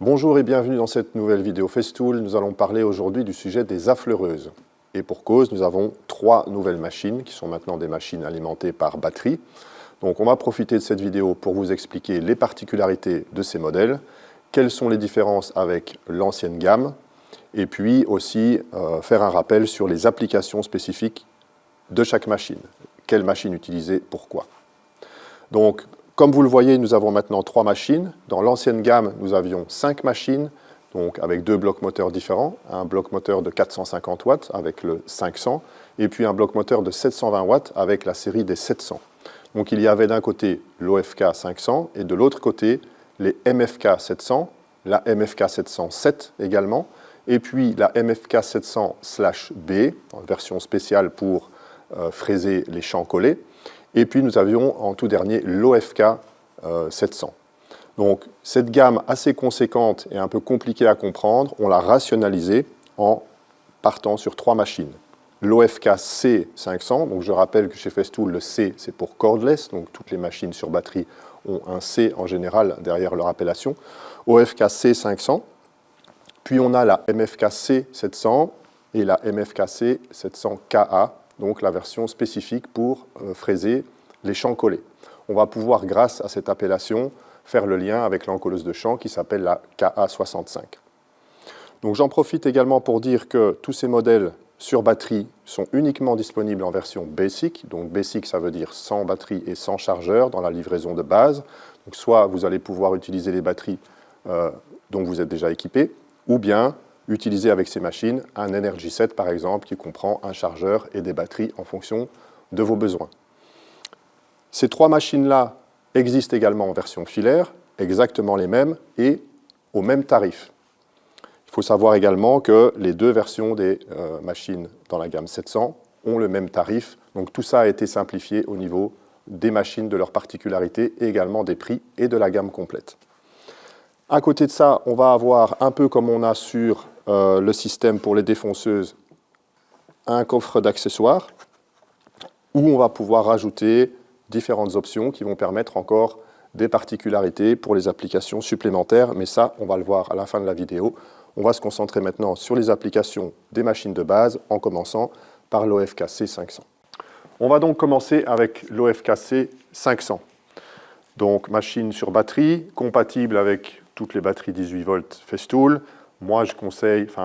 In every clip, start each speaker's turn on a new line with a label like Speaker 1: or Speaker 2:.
Speaker 1: Bonjour et bienvenue dans cette nouvelle vidéo Festool. Nous allons parler aujourd'hui du sujet des affleureuses. Et pour cause, nous avons 3 nouvelles machines qui sont maintenant des machines alimentées par batterie. Donc on va profiter de cette vidéo pour vous expliquer les particularités de ces modèles, quelles sont les différences avec l'ancienne gamme, et puis aussi faire un rappel sur les applications spécifiques de chaque machine. Quelle machine utiliser, pourquoi. Donc, comme vous le voyez, nous avons maintenant 3 machines. Dans l'ancienne gamme, nous avions 5 machines, donc avec 2 blocs moteurs différents. Un bloc moteur de 450 watts avec le 500, et puis un bloc moteur de 720 watts avec la série des 700. Donc il y avait d'un côté l'OFK 500 et de l'autre côté les MFK 700, la MFK 707 également, et puis la MFK 700/B, en version spéciale pour fraiser les champs collés. Et puis nous avions en tout dernier l'OFK 700. Donc cette gamme assez conséquente et un peu compliquée à comprendre, on l'a rationalisée en partant sur 3 machines. L'OFK C500, donc je rappelle que chez Festool, le C c'est pour cordless, donc toutes les machines sur batterie ont un C en général derrière leur appellation. OFK C500, puis on a la MFK C700 et la MFK C700KA, donc la version spécifique pour fraiser les champs collés. On va pouvoir, grâce à cette appellation, faire le lien avec l'encolleuse de champs qui s'appelle la KA65. Donc j'en profite également pour dire que tous ces modèles sur batterie sont uniquement disponibles en version Basic. Donc Basic, ça veut dire sans batterie et sans chargeur dans la livraison de base. Donc soit vous allez pouvoir utiliser les batteries dont vous êtes déjà équipé, ou bien utiliser avec ces machines un Energy Set par exemple qui comprend un chargeur et des batteries en fonction de vos besoins. Ces 3 machines-là existent également en version filaire, exactement les mêmes et au même tarif. Il faut savoir également que les 2 versions des machines dans la gamme 700 ont le même tarif, donc tout ça a été simplifié au niveau des machines, de leurs particularités et également des prix et de la gamme complète. À côté de ça, on va avoir, un peu comme on a sur le système pour les défonceuses, un coffre d'accessoires où on va pouvoir rajouter différentes options qui vont permettre encore des particularités pour les applications supplémentaires, mais ça, on va le voir à la fin de la vidéo. On va se concentrer maintenant sur les applications des machines de base, en commençant par l'OFK C500. On va donc commencer avec l'OFK C500. Donc, machine sur batterie, compatible avec toutes les batteries 18 volts Festool. Moi,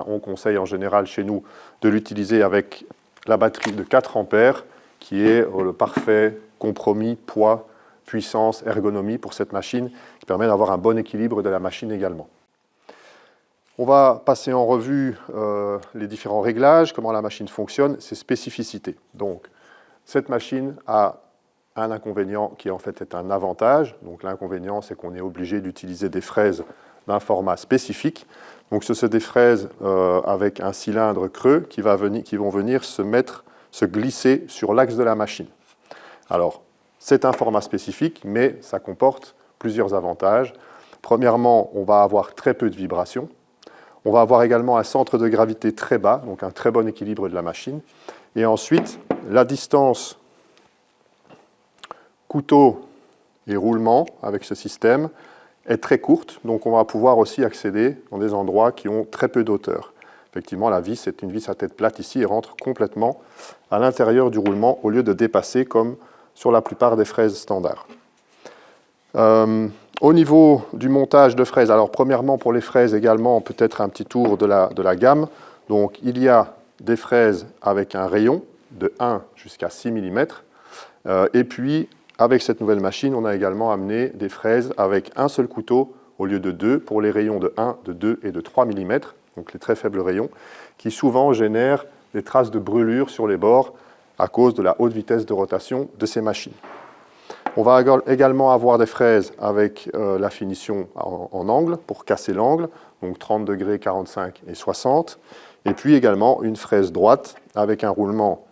Speaker 1: on conseille en général chez nous de l'utiliser avec la batterie de 4 ampères, qui est le parfait compromis poids, puissance, ergonomie pour cette machine, qui permet d'avoir un bon équilibre de la machine également. On va passer en revue les différents réglages, comment la machine fonctionne, ses spécificités. Donc, cette machine a un inconvénient qui en fait est un avantage. Donc l'inconvénient, c'est qu'on est obligé d'utiliser des fraises d'un format spécifique. Donc ce sont des fraises avec un cylindre creux qui vont venir se glisser sur l'axe de la machine. Alors, c'est un format spécifique, mais ça comporte plusieurs avantages. Premièrement, on va avoir très peu de vibrations. On va avoir également un centre de gravité très bas, donc un très bon équilibre de la machine. Et ensuite, la distance couteau et roulement avec ce système est très courte, donc on va pouvoir aussi accéder dans des endroits qui ont très peu d'auteur. Effectivement, la vis est une vis à tête plate ici et rentre complètement à l'intérieur du roulement au lieu de dépasser comme sur la plupart des fraises standards. Au niveau du montage de fraises, alors premièrement pour les fraises également, peut-être un petit tour de la gamme. Donc il y a des fraises avec un rayon de 1 jusqu'à 6 mm, et puis avec cette nouvelle machine, on a également amené des fraises avec un seul couteau au lieu de 2 pour les rayons de 1, de 2 et de 3 mm, donc les très faibles rayons, qui souvent génèrent des traces de brûlure sur les bords à cause de la haute vitesse de rotation de ces machines. On va également avoir des fraises avec la finition en angle pour casser l'angle, donc 30 degrés, 45 et 60, et puis également une fraise droite avec un roulement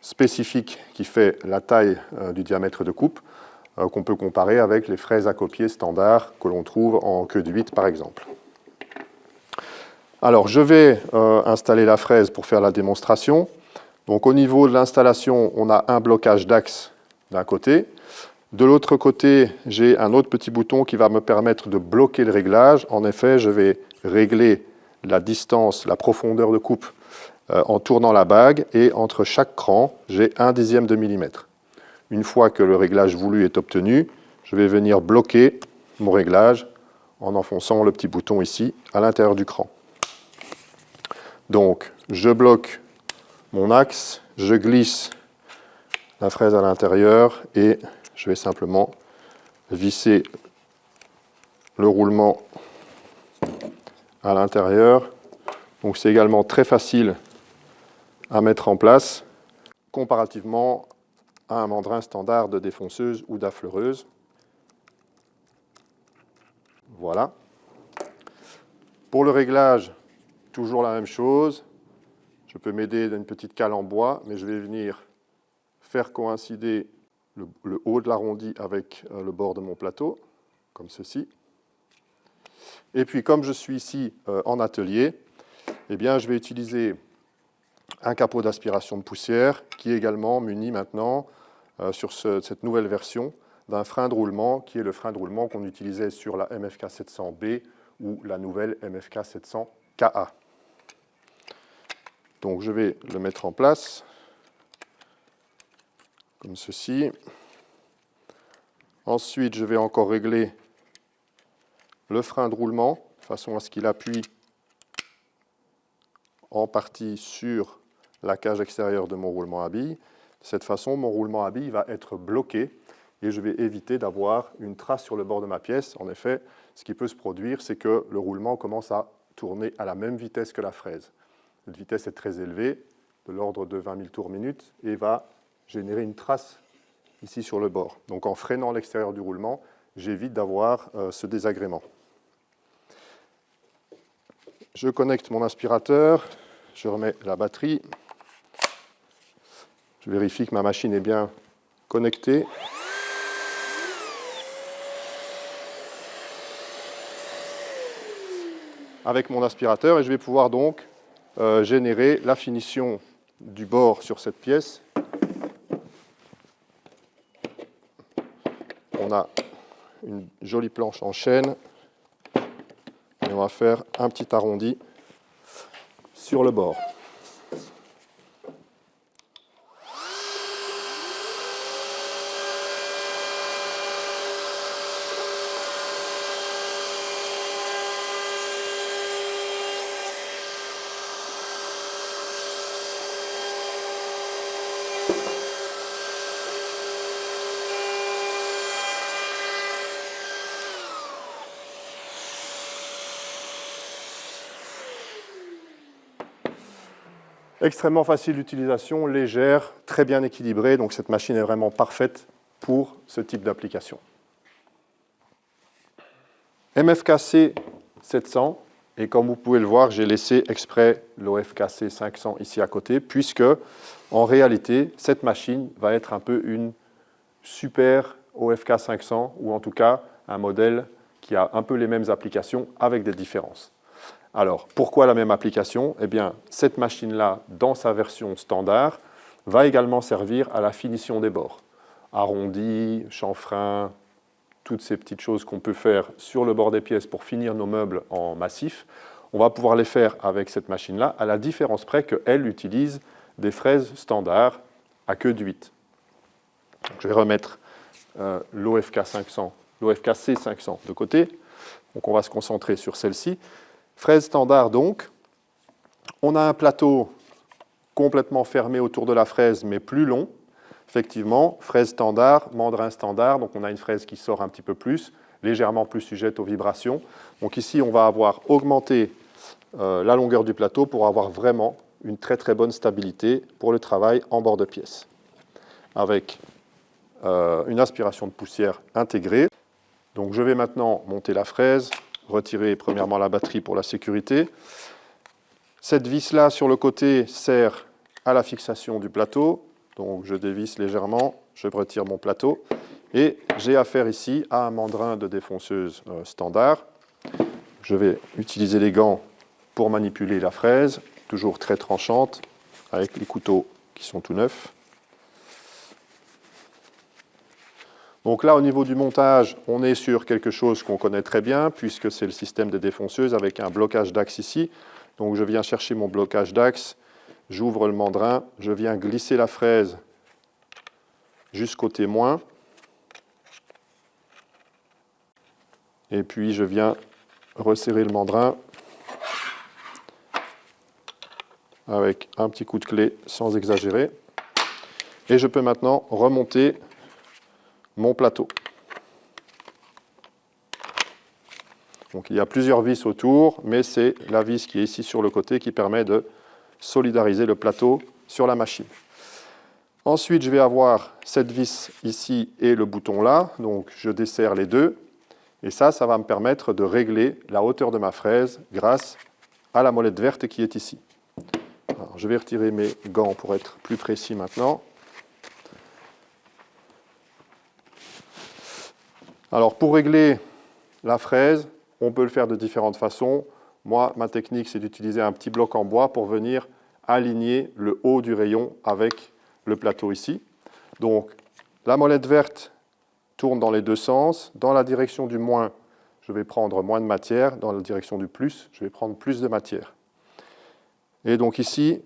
Speaker 1: spécifique qui fait la taille du diamètre de coupe, qu'on peut comparer avec les fraises à copier standard que l'on trouve en queue de 8 par exemple. Alors je vais installer la fraise pour faire la démonstration. Donc au niveau de l'installation, on a un blocage d'axe d'un côté, De l'autre côté, j'ai un autre petit bouton qui va me permettre de bloquer le réglage. En effet, je vais régler la distance, la profondeur de coupe en tournant la bague, et entre chaque cran, j'ai 1/10 de millimètre. Une fois que le réglage voulu est obtenu, je vais venir bloquer mon réglage en enfonçant le petit bouton ici à l'intérieur du cran. Donc, je bloque mon axe, je glisse la fraise à l'intérieur et je vais simplement visser le roulement à l'intérieur. Donc c'est également très facile à mettre en place comparativement à un mandrin standard de défonceuse ou d'affleureuse. Voilà. Pour le réglage, toujours la même chose. Je peux m'aider d'une petite cale en bois, mais je vais venir faire coïncider le haut de l'arrondi avec le bord de mon plateau, comme ceci. Et puis, comme je suis ici en atelier, eh bien, je vais utiliser un capot d'aspiration de poussière qui est également muni maintenant, sur cette nouvelle version, d'un frein de roulement qui est le frein de roulement qu'on utilisait sur la MFK 700B ou la nouvelle MFK 700KA. Donc, je vais le mettre en place, comme ceci. Ensuite, je vais encore régler le frein de roulement, de façon à ce qu'il appuie en partie sur la cage extérieure de mon roulement à billes. De cette façon, mon roulement à billes va être bloqué et je vais éviter d'avoir une trace sur le bord de ma pièce. En effet, ce qui peut se produire, c'est que le roulement commence à tourner à la même vitesse que la fraise. Cette vitesse est très élevée, de l'ordre de 20 000 tours minute, et va générer une trace ici sur le bord. Donc en freinant l'extérieur du roulement, j'évite d'avoir ce désagrément. Je connecte mon aspirateur, je remets la batterie, je vérifie que ma machine est bien connectée. Avec mon aspirateur, et je vais pouvoir donc générer la finition du bord sur cette pièce. On a une jolie planche en chêne et on va faire un petit arrondi sur le bord. Extrêmement facile d'utilisation, légère, très bien équilibrée, donc cette machine est vraiment parfaite pour ce type d'application. MFKC 700, et comme vous pouvez le voir, j'ai laissé exprès l'OFKC 500 ici à côté, puisque en réalité, cette machine va être un peu une super OFK 500, ou en tout cas un modèle qui a un peu les mêmes applications avec des différences. Alors, pourquoi la même application? Eh bien, cette machine-là, dans sa version standard, va également servir à la finition des bords. Arrondi, chanfrein, toutes ces petites choses qu'on peut faire sur le bord des pièces pour finir nos meubles en massif, on va pouvoir les faire avec cette machine-là, à la différence près qu'elle utilise des fraises standards à queue de 8. Je vais remettre l'OFK 500, l'OFKC 500 de côté. Donc, on va se concentrer sur celle-ci. Fraise standard donc, on a un plateau complètement fermé autour de la fraise mais plus long. Effectivement, fraise standard, mandrin standard, donc on a une fraise qui sort un petit peu plus, légèrement plus sujette aux vibrations. Donc ici, on va avoir augmenté la longueur du plateau pour avoir vraiment une très très bonne stabilité pour le travail en bord de pièce. Avec une aspiration de poussière intégrée. Donc je vais maintenant monter la fraise, retirer premièrement la batterie pour la sécurité. Cette vis-là sur le côté sert à la fixation du plateau. Donc je dévisse légèrement, je retire mon plateau. Et j'ai affaire ici à un mandrin de défonceuse standard. Je vais utiliser les gants pour manipuler la fraise, toujours très tranchante, avec les couteaux qui sont tout neufs. Donc là, au niveau du montage, on est sur quelque chose qu'on connaît très bien, puisque c'est le système des défonceuses avec un blocage d'axe ici. Donc je viens chercher mon blocage d'axe, j'ouvre le mandrin, je viens glisser la fraise jusqu'au témoin. Et puis je viens resserrer le mandrin avec un petit coup de clé sans exagérer. Et je peux maintenant remonter mon plateau. Donc il y a plusieurs vis autour, mais c'est la vis qui est ici sur le côté qui permet de solidariser le plateau sur la machine. Ensuite, je vais avoir cette vis ici et le bouton là, donc je desserre les deux. Et ça va me permettre de régler la hauteur de ma fraise grâce à la molette verte qui est ici. Alors, je vais retirer mes gants pour être plus précis maintenant. Alors, pour régler la fraise, on peut le faire de différentes façons. Moi, ma technique, c'est d'utiliser un petit bloc en bois pour venir aligner le haut du rayon avec le plateau ici. Donc, la molette verte tourne dans les deux sens. Dans la direction du moins, je vais prendre moins de matière. Dans la direction du plus, je vais prendre plus de matière. Et donc ici,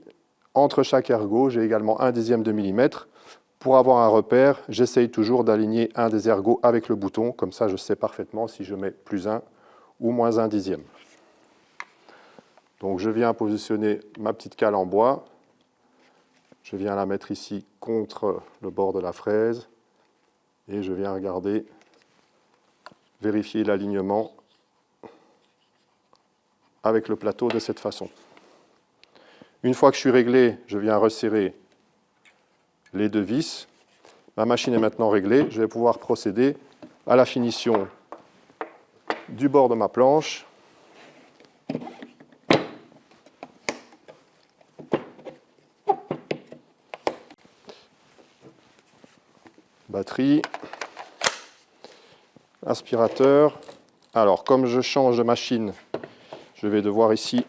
Speaker 1: entre chaque ergot, j'ai également 1/10 de millimètre. Pour avoir un repère, j'essaye toujours d'aligner un des ergots avec le bouton. Comme ça, je sais parfaitement si je mets plus 1 ou moins 1/10. Donc je viens positionner ma petite cale en bois. Je viens la mettre ici contre le bord de la fraise. Et je viens regarder, vérifier l'alignement avec le plateau de cette façon. Une fois que je suis réglé, je viens resserrer les deux vis. Ma machine est maintenant réglée. Je vais pouvoir procéder à la finition du bord de ma planche. Batterie, aspirateur. Alors, comme je change de machine, je vais devoir ici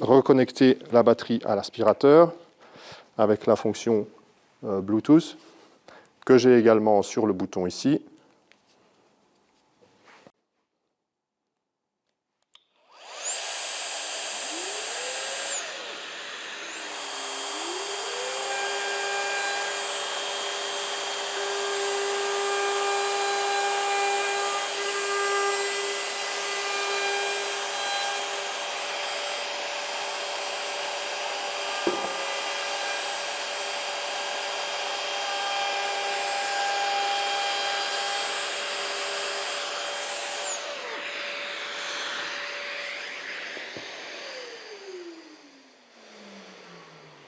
Speaker 1: reconnecter la batterie à l'aspirateur avec la fonction Bluetooth que j'ai également sur le bouton ici.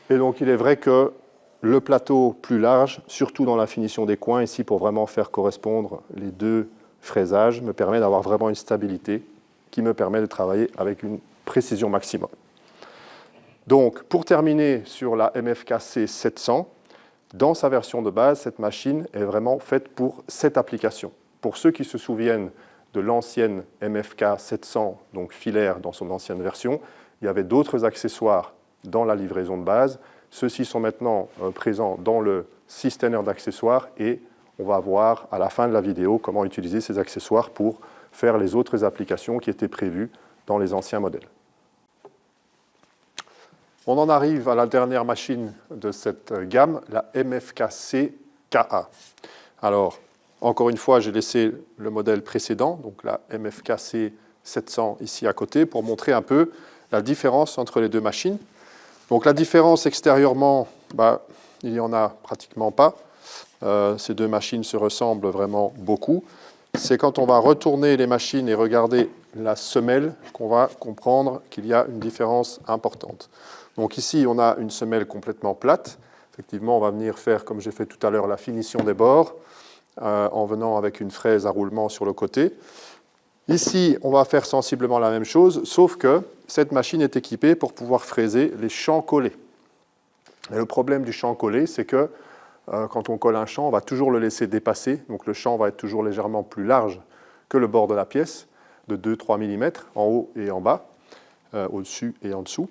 Speaker 1: Et donc il est vrai que le plateau plus large, surtout dans la finition des coins, ici pour vraiment faire correspondre les deux fraisages, me permet d'avoir vraiment une stabilité qui me permet de travailler avec une précision maximum. Donc pour terminer sur la MFK-C 700, dans sa version de base, cette machine est vraiment faite pour cette application. Pour ceux qui se souviennent de l'ancienne MFK 700, donc filaire dans son ancienne version, il y avait d'autres accessoires dans la livraison de base. Ceux-ci sont maintenant présents dans le 6 teneurs d'accessoires et on va voir à la fin de la vidéo comment utiliser ces accessoires pour faire les autres applications qui étaient prévues dans les anciens modèles. On en arrive à la dernière machine de cette gamme, la MFK-C KA. Alors, encore une fois, j'ai laissé le modèle précédent, donc la MFK-C 700 ici à côté, pour montrer un peu la différence entre les deux machines. Donc la différence extérieurement, il n'y en a pratiquement pas. Ces deux machines se ressemblent vraiment beaucoup. C'est quand on va retourner les machines et regarder la semelle qu'on va comprendre qu'il y a une différence importante. Donc ici, on a une semelle complètement plate. Effectivement, on va venir faire, comme j'ai fait tout à l'heure, la finition des bords en venant avec une fraise à roulement sur le côté. Ici, on va faire sensiblement la même chose, sauf que cette machine est équipée pour pouvoir fraiser les champs collés. Et le problème du champ collé, c'est que quand on colle un champ, on va toujours le laisser dépasser. Donc le champ va être toujours légèrement plus large que le bord de la pièce, de 2-3 mm en haut et en bas, au-dessus et en dessous.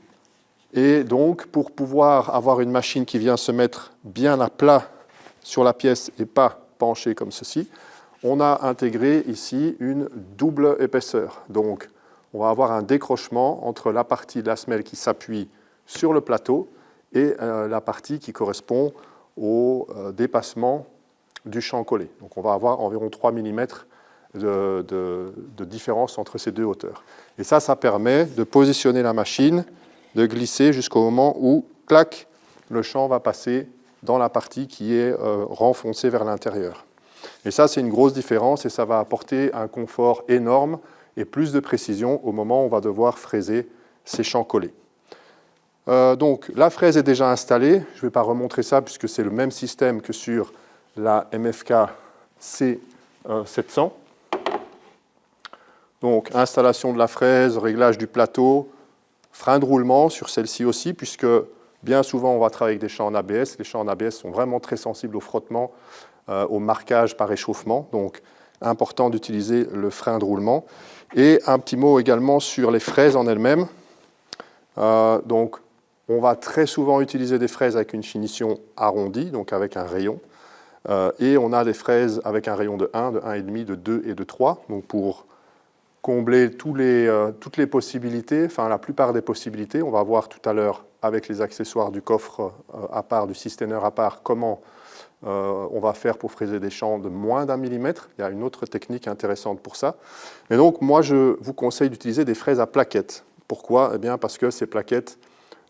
Speaker 1: Et donc, pour pouvoir avoir une machine qui vient se mettre bien à plat sur la pièce et pas penché comme ceci, on a intégré ici une double épaisseur. Donc, on va avoir un décrochement entre la partie de la semelle qui s'appuie sur le plateau et la partie qui correspond au dépassement du champ collé. Donc, on va avoir environ 3 mm de différence entre ces deux hauteurs. Et ça permet de positionner la machine, de glisser jusqu'au moment où, clac, le champ va passer dans la partie qui est renfoncée vers l'intérieur. Et ça, c'est une grosse différence et ça va apporter un confort énorme et plus de précision au moment où on va devoir fraiser ces champs collés. Donc, la fraise est déjà installée. Je ne vais pas remontrer ça puisque c'est le même système que sur la MFK C700. Donc, installation de la fraise, réglage du plateau, frein de roulement sur celle-ci aussi, puisque bien souvent, on va travailler avec des champs en ABS. Les champs en ABS sont vraiment très sensibles au frottement, au marquage par échauffement. Donc, important d'utiliser le frein de roulement. Et un petit mot également sur les fraises en elles-mêmes. Donc, on va très souvent utiliser des fraises avec une finition arrondie, donc avec un rayon. Et on a des fraises avec un rayon de 1, de 1,5, de 2 et de 3. Donc, pour combler toutes les possibilités, enfin la plupart des possibilités. On va voir tout à l'heure avec les accessoires du coffre à part, du systener à part, comment on va faire pour fraiser des champs de moins d'1 millimètre. Il y a une autre technique intéressante pour ça. Et donc, moi, je vous conseille d'utiliser des fraises à plaquettes. Pourquoi ? Eh bien, parce que ces plaquettes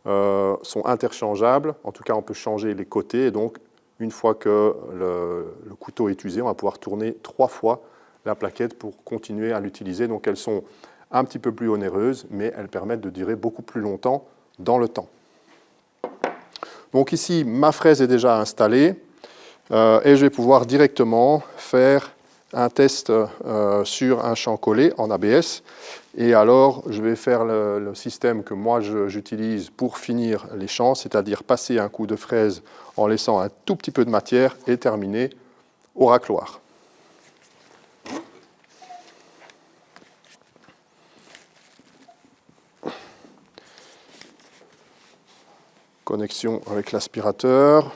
Speaker 1: sont interchangeables. En tout cas, on peut changer les côtés. Et donc, une fois que le couteau est usé, on va pouvoir tourner 3 fois la plaquette pour continuer à l'utiliser. Donc, elles sont un petit peu plus onéreuses, mais elles permettent de durer beaucoup plus longtemps dans le temps. Donc ici, ma fraise est déjà installée et je vais pouvoir directement faire un test sur un champ collé en ABS. Et alors, je vais faire le système que moi j'utilise pour finir les champs, c'est-à-dire passer un coup de fraise en laissant un tout petit peu de matière et terminer au racloir. Connexion avec l'aspirateur.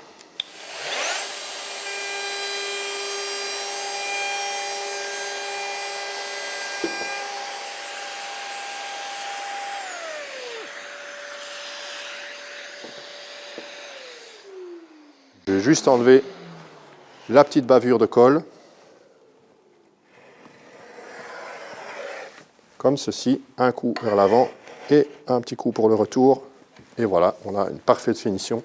Speaker 1: Je vais juste enlever la petite bavure de colle, comme ceci, un coup vers l'avant et un petit coup pour le retour. Et voilà, on a une parfaite finition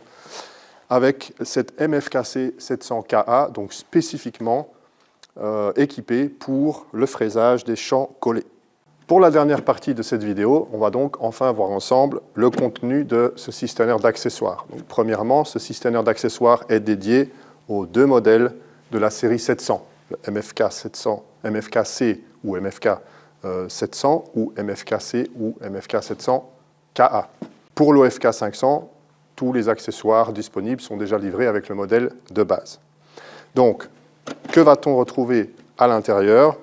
Speaker 1: avec cette MFKC 700KA, donc spécifiquement équipée pour le fraisage des champs collés. Pour la dernière partie de cette vidéo, on va donc enfin voir ensemble le contenu de ce systener d'accessoires. Premièrement, ce systener d'accessoires est dédié aux 2 modèles de la série 700, le MFK 700, MFKC ou MFK 700 ou MFKC ou MFK 700KA. Pour l'OFK 500, tous les accessoires disponibles sont déjà livrés avec le modèle de base. Donc, que va-t-on retrouver à l'intérieur ?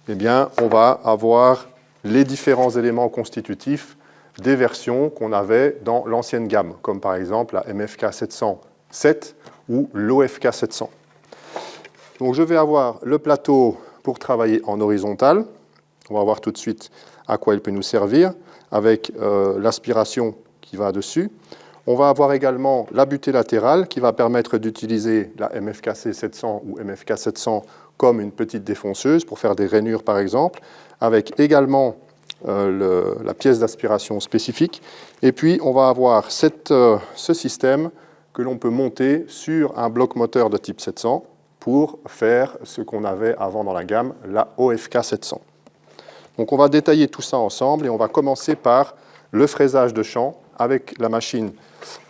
Speaker 1: Eh bien, on va avoir les différents éléments constitutifs des versions qu'on avait dans l'ancienne gamme, comme par exemple la MFK 707 ou l'OFK 700. Donc, je vais avoir le plateau pour travailler en horizontal. On va voir tout de suite à quoi il peut nous servir, avec l'aspiration qui va dessus. On va avoir également la butée latérale qui va permettre d'utiliser la MFKC 700 ou MFK 700 comme une petite défonceuse pour faire des rainures par exemple, avec également la pièce d'aspiration spécifique. Et puis on va avoir ce système que l'on peut monter sur un bloc moteur de type 700 pour faire ce qu'on avait avant dans la gamme, la OFK 700. Donc on va détailler tout ça ensemble et on va commencer par le fraisage de champ avec la machine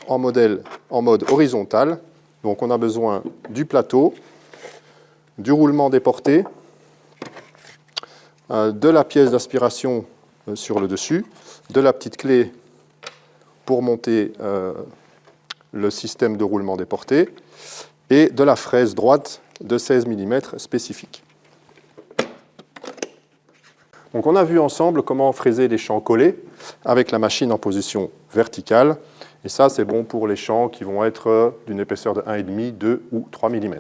Speaker 1: en mode horizontal. Donc on a besoin du plateau, du roulement déporté, de la pièce d'aspiration sur le dessus, de la petite clé pour monter le système de roulement déporté et de la fraise droite de 16 mm spécifique. Donc on a vu ensemble comment fraiser les champs collés avec la machine en position verticale. Et ça, c'est bon pour les champs qui vont être d'une épaisseur de 1,5, 2 ou 3 mm.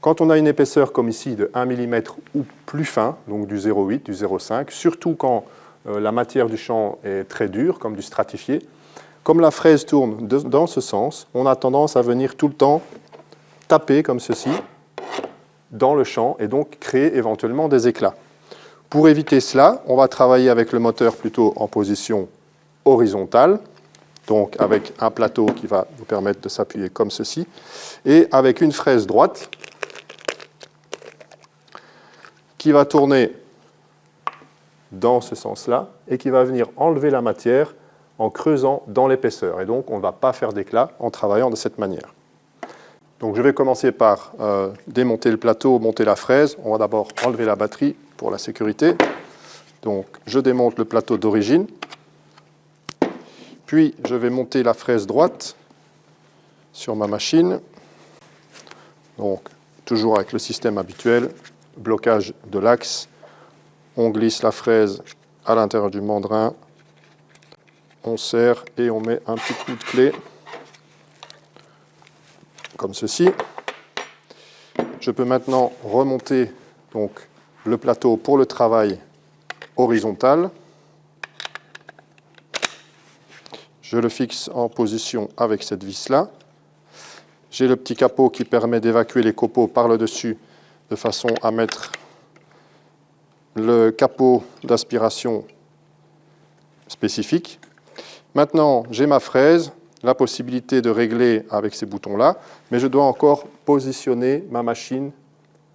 Speaker 1: Quand on a une épaisseur comme ici de 1 mm ou plus fin, donc du 0,8, du 0,5, surtout quand la matière du champ est très dure, comme du stratifié, comme la fraise tourne dans ce sens, on a tendance à venir tout le temps taper comme ceci dans le champ et donc créer éventuellement des éclats. Pour éviter cela, on va travailler avec le moteur plutôt en position horizontale, donc avec un plateau qui va nous permettre de s'appuyer comme ceci, et avec une fraise droite qui va tourner dans ce sens-là et qui va venir enlever la matière en creusant dans l'épaisseur. Et donc, on ne va pas faire d'éclat en travaillant de cette manière. Donc, je vais commencer par démonter le plateau, monter la fraise. On va d'abord enlever la batterie pour la sécurité. Donc, je démonte le plateau d'origine. Puis, je vais monter la fraise droite sur ma machine. Donc, toujours avec le système habituel, blocage de l'axe. On glisse la fraise à l'intérieur du mandrin. On serre et on met un petit coup de clé, comme ceci. Je peux maintenant remonter donc, le plateau pour le travail horizontal. Je le fixe en position avec cette vis-là. J'ai le petit capot qui permet d'évacuer les copeaux par le dessus de façon à mettre le capot d'aspiration spécifique. Maintenant, j'ai ma fraise, la possibilité de régler avec ces boutons-là, mais je dois encore positionner ma machine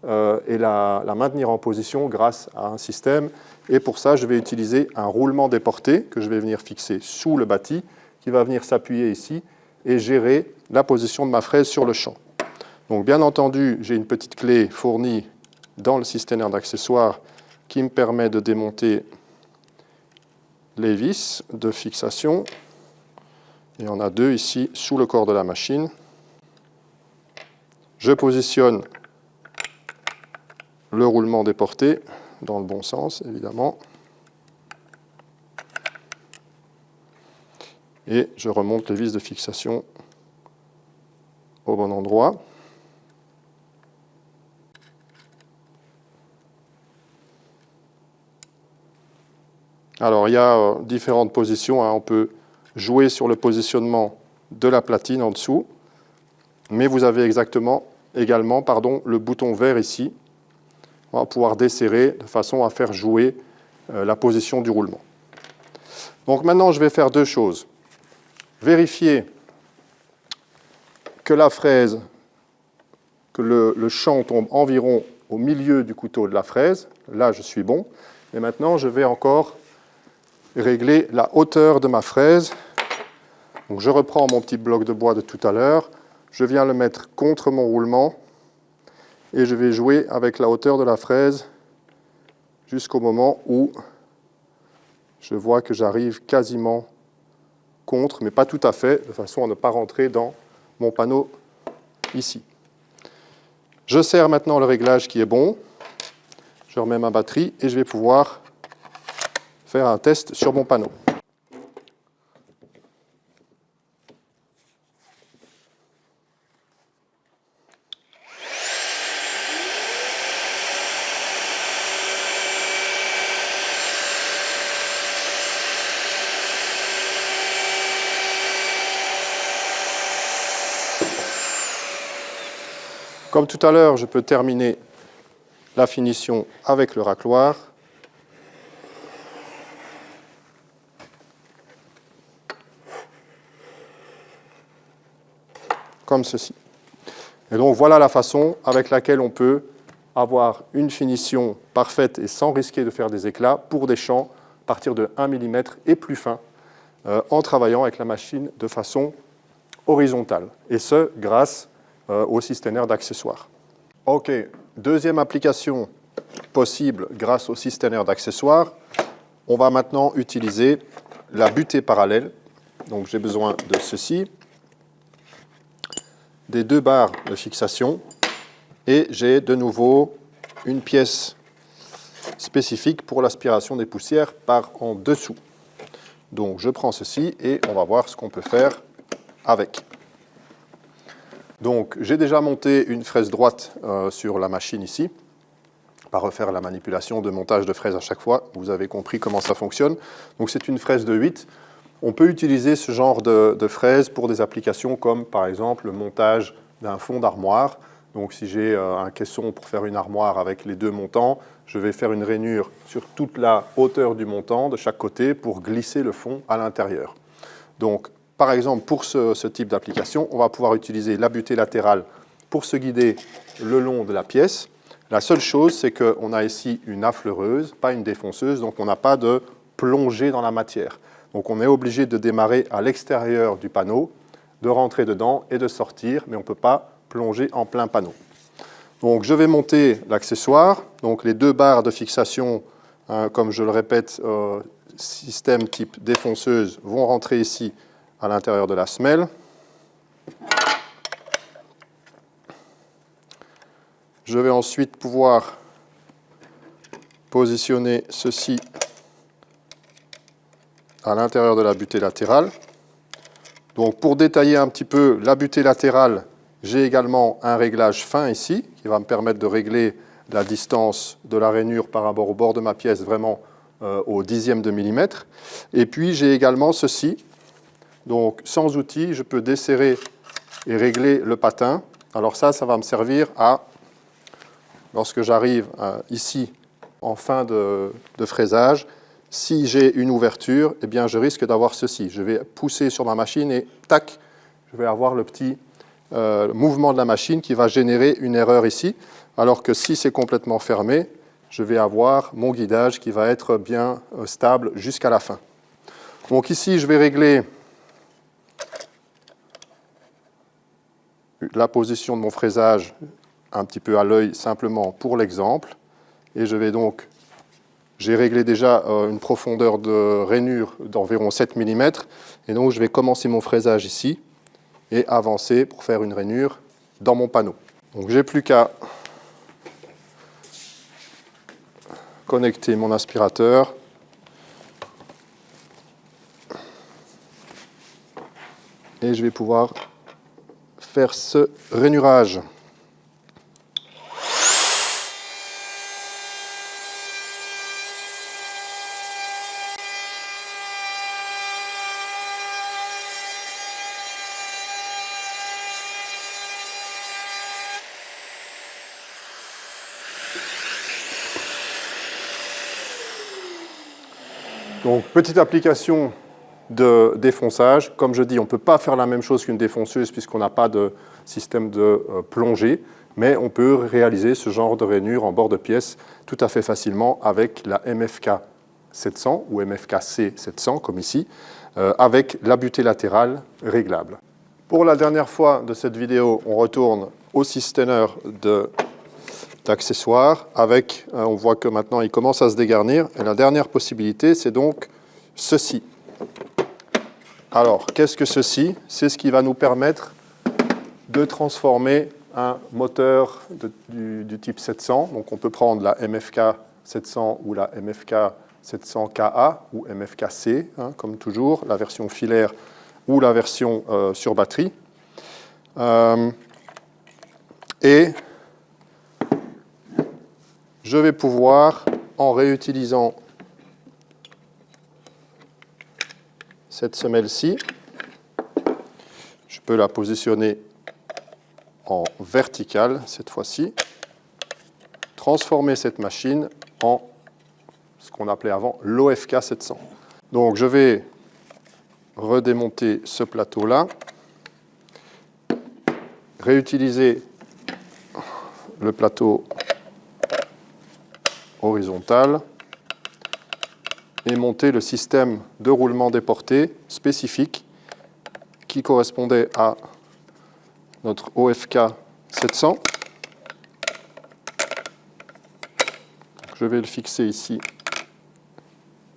Speaker 1: et la maintenir en position grâce à un système. Et pour ça, je vais utiliser un roulement déporté que je vais venir fixer sous le bâti, qui va venir s'appuyer ici et gérer la position de ma fraise sur le champ. Donc, bien entendu, j'ai une petite clé fournie dans le système d'accessoires qui me permet de démonter les vis de fixation. Il y en a deux ici sous le corps de la machine. Je positionne le roulement déporté dans le bon sens, évidemment. Et je remonte les vis de fixation au bon endroit. Alors, il y a différentes positions. On peut jouer sur le positionnement de la platine en dessous, mais vous avez également le bouton vert ici. On va pouvoir desserrer de façon à faire jouer la position du roulement. Donc maintenant, je vais faire deux choses. Vérifier que la fraise, que le champ tombe environ au milieu du couteau de la fraise. Là, je suis bon. Et maintenant, je vais encore régler la hauteur de ma fraise. Donc, je reprends mon petit bloc de bois de tout à l'heure. Je viens le mettre contre mon roulement et je vais jouer avec la hauteur de la fraise jusqu'au moment où je vois que j'arrive quasiment contre, mais pas tout à fait, de façon à ne pas rentrer dans mon panneau ici. Je serre maintenant le réglage qui est bon. Je remets ma batterie et je vais pouvoir faire un test sur mon panneau. Comme tout à l'heure, je peux terminer la finition avec le racloir. Comme ceci. Et donc voilà la façon avec laquelle on peut avoir une finition parfaite et sans risquer de faire des éclats pour des champs à partir de 1 mm et plus fin en travaillant avec la machine de façon horizontale. Et ce, grâce au système d'accessoires. OK, deuxième application possible grâce au système d'accessoires. On va maintenant utiliser la butée parallèle. Donc j'ai besoin de ceci, des deux barres de fixation, et j'ai de nouveau une pièce spécifique pour l'aspiration des poussières par en dessous. Donc je prends ceci et on va voir ce qu'on peut faire avec. Donc j'ai déjà monté une fraise droite sur la machine ici. Pas refaire la manipulation de montage de fraise à chaque fois, vous avez compris comment ça fonctionne. Donc c'est une fraise de 8. On peut utiliser ce genre de fraise pour des applications comme par exemple le montage d'un fond d'armoire. Donc si j'ai un caisson pour faire une armoire avec les deux montants, je vais faire une rainure sur toute la hauteur du montant de chaque côté pour glisser le fond à l'intérieur. Donc par exemple pour ce type d'application, on va pouvoir utiliser la butée latérale pour se guider le long de la pièce. La seule chose, c'est qu'on a ici une affleureuse, pas une défonceuse, donc on n'a pas de plongée dans la matière. Donc on est obligé de démarrer à l'extérieur du panneau, de rentrer dedans et de sortir, mais on ne peut pas plonger en plein panneau. Donc je vais monter l'accessoire. Donc les deux barres de fixation, comme je le répète, système type défonceuse, vont rentrer ici à l'intérieur de la semelle. Je vais ensuite pouvoir positionner ceci à l'intérieur de la butée latérale. Donc pour détailler un petit peu la butée latérale, j'ai également un réglage fin ici qui va me permettre de régler la distance de la rainure par rapport au bord de ma pièce vraiment au dixième de millimètre. Et puis j'ai également ceci. Donc sans outil, je peux desserrer et régler le patin. Alors ça va me servir à, lorsque j'arrive ici en fin de fraisage, si j'ai une ouverture, eh bien je risque d'avoir ceci. Je vais pousser sur ma machine et tac, je vais avoir le petit mouvement de la machine qui va générer une erreur ici. Alors que si c'est complètement fermé, je vais avoir mon guidage qui va être bien stable jusqu'à la fin. Donc ici, je vais régler la position de mon fraisage un petit peu à l'œil simplement pour l'exemple. Et je vais donc, j'ai réglé déjà une profondeur de rainure d'environ 7 mm. Et donc je vais commencer mon fraisage ici et avancer pour faire une rainure dans mon panneau. Donc j'ai plus qu'à connecter mon aspirateur. Et je vais pouvoir faire ce rainurage. Donc, petite application de défonçage. Comme je dis, on ne peut pas faire la même chose qu'une défonceuse puisqu'on n'a pas de système de plongée, mais on peut réaliser ce genre de rainure en bord de pièce tout à fait facilement avec la MFK 700 ou MFK-C 700, comme ici, avec la butée latérale réglable. Pour la dernière fois de cette vidéo, on retourne au systener d'accessoires avec, on voit que maintenant il commence à se dégarnir, et la dernière possibilité, c'est donc ceci. Alors, qu'est-ce que ceci? C'est ce qui va nous permettre de transformer un moteur du type 700. Donc, on peut prendre la MFK 700 ou la MFK 700KA ou MFK-C, comme toujours, la version filaire ou la version sur batterie. Et je vais pouvoir, en réutilisant cette semelle-ci, je peux la positionner en verticale cette fois-ci, transformer cette machine en ce qu'on appelait avant l'OFK 700. Donc je vais redémonter ce plateau-là, réutiliser le plateau horizontal et monter le système de roulement déporté spécifique qui correspondait à notre OFK 700. Je vais le fixer ici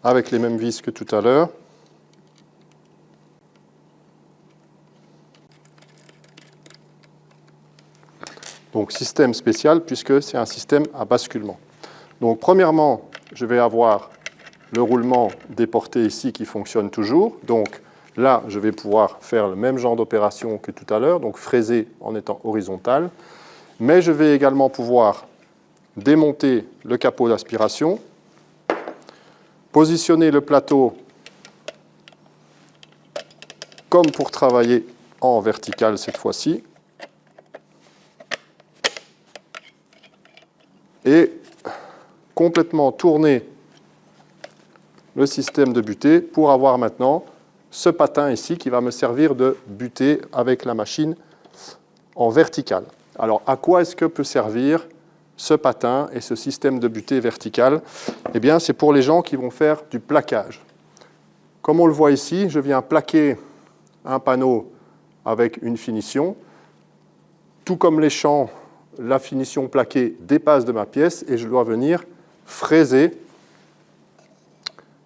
Speaker 1: avec les mêmes vis que tout à l'heure. Donc système spécial puisque c'est un système à basculement. Donc premièrement, je vais avoir le roulement des portées ici qui fonctionne toujours. Donc là, je vais pouvoir faire le même genre d'opération que tout à l'heure, donc fraiser en étant horizontal. Mais je vais également pouvoir démonter le capot d'aspiration, positionner le plateau comme pour travailler en vertical cette fois-ci, et complètement tourner le système de butée pour avoir maintenant ce patin ici qui va me servir de butée avec la machine en vertical. Alors, à quoi est-ce que peut servir ce patin et ce système de butée vertical? Eh bien, c'est pour les gens qui vont faire du plaquage. Comme on le voit ici, je viens plaquer un panneau avec une finition. Tout comme les champs, la finition plaquée dépasse de ma pièce et je dois venir fraiser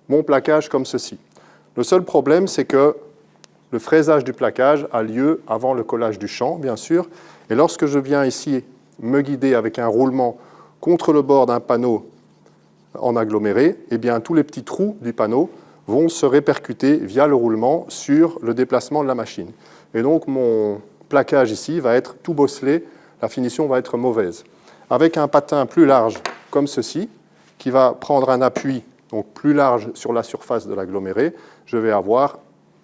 Speaker 1: mon plaquage comme ceci. Le seul problème, c'est que le fraisage du plaquage a lieu avant le collage du champ, bien sûr. Et lorsque je viens ici me guider avec un roulement contre le bord d'un panneau en aggloméré, eh bien, tous les petits trous du panneau vont se répercuter via le roulement sur le déplacement de la machine. Et donc, mon plaquage ici va être tout bosselé, la finition va être mauvaise. Avec un patin plus large, comme ceci, qui va prendre un appui donc plus large sur la surface de l'aggloméré, je vais avoir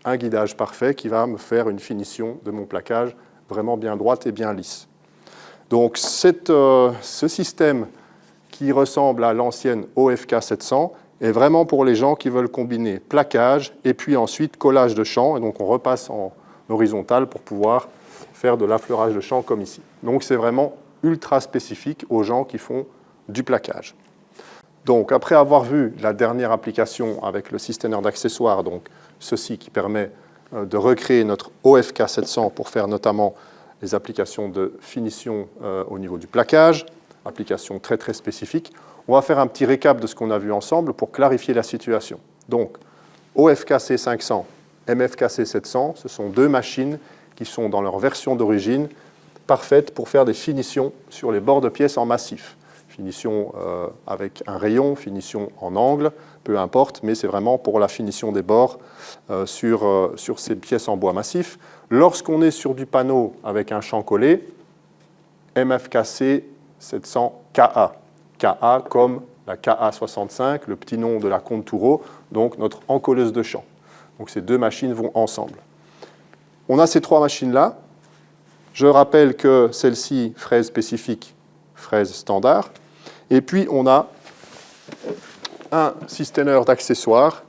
Speaker 1: un guidage parfait qui va me faire une finition de mon plaquage vraiment bien droite et bien lisse. Donc ce système qui ressemble à l'ancienne OFK 700 est vraiment pour les gens qui veulent combiner plaquage et puis ensuite collage de champ. Et donc on repasse en horizontal pour pouvoir faire de l'affleurage de champ comme ici. Donc c'est vraiment ultra spécifique aux gens qui font du plaquage. Donc, après avoir vu la dernière application avec le système d'accessoires, donc ceci qui permet de recréer notre OFK 700 pour faire notamment les applications de finition au niveau du plaquage, applications très très spécifiques, on va faire un petit récap de ce qu'on a vu ensemble pour clarifier la situation. Donc, OFK C500, MFK C700, ce sont deux machines qui sont dans leur version d'origine parfaites pour faire des finitions sur les bords de pièces en massif. Finition avec un rayon, finition en angle, peu importe, mais c'est vraiment pour la finition des bords sur ces pièces en bois massif. Lorsqu'on est sur du panneau avec un champ collé, MFKC 700KA. KA comme la KA65, le petit nom de la Conturo, donc notre encolleuse de champ. Donc ces deux machines vont ensemble. On a ces trois machines-là. Je rappelle que celle-ci, fraise spécifique, fraise standard. Et puis, on a un système d'accessoires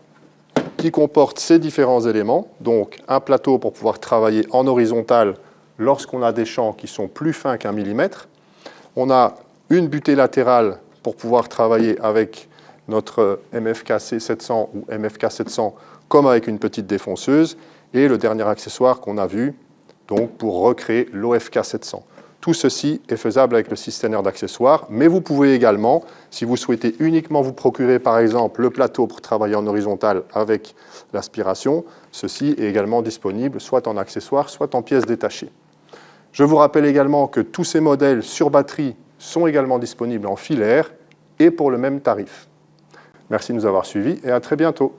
Speaker 1: qui comporte ces différents éléments. Donc, un plateau pour pouvoir travailler en horizontal lorsqu'on a des champs qui sont plus fins qu'1 millimètre. On a une butée latérale pour pouvoir travailler avec notre MFKC 700 ou MFK 700 comme avec une petite défonceuse. Et le dernier accessoire qu'on a vu donc, pour recréer l'OFK 700. Tout ceci est faisable avec le système d'accessoires, mais vous pouvez également, si vous souhaitez uniquement vous procurer par exemple le plateau pour travailler en horizontal avec l'aspiration, ceci est également disponible soit en accessoires, soit en pièces détachées. Je vous rappelle également que tous ces modèles sur batterie sont également disponibles en filaire et pour le même tarif. Merci de nous avoir suivis et à très bientôt.